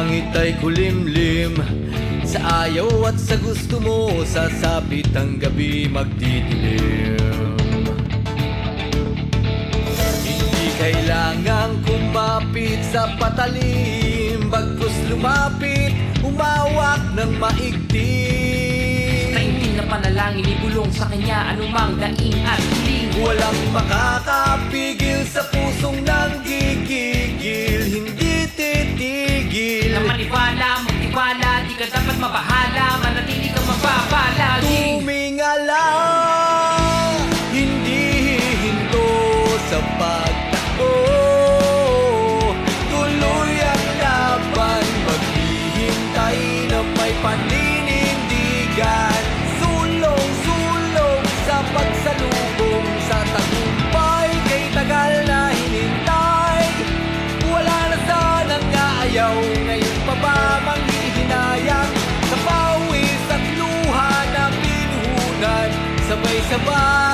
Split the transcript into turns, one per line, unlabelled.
langit ay kulimlim, sa ayaw at sa gusto mo, sasapit ang gabi magdidilim. Hindi kailangang kumapit sa patalim, bagkus lumapit, umawak ng maigting.
Taimtim na panalangin, ibulong sa kanya anumang daing at hiling.
Walang makakapigil sa pusong nanggigigil, hindi titigil.
Na maniwala, magtiwala, di ka dapat mabahala, manatili kang mababalagi.
Tumingala, hindi hihinto sa pagtakbo. Tuloy ang laban, maghihintay na may paninindigan. Sulong-sulong sa pagsalubong, sa tagumpay kay tagal na hinintay. Wala na sanang aayaw, ngayon pa ba manghihinayang? Sa pawis at luha na pinuhunan, sabay-sabay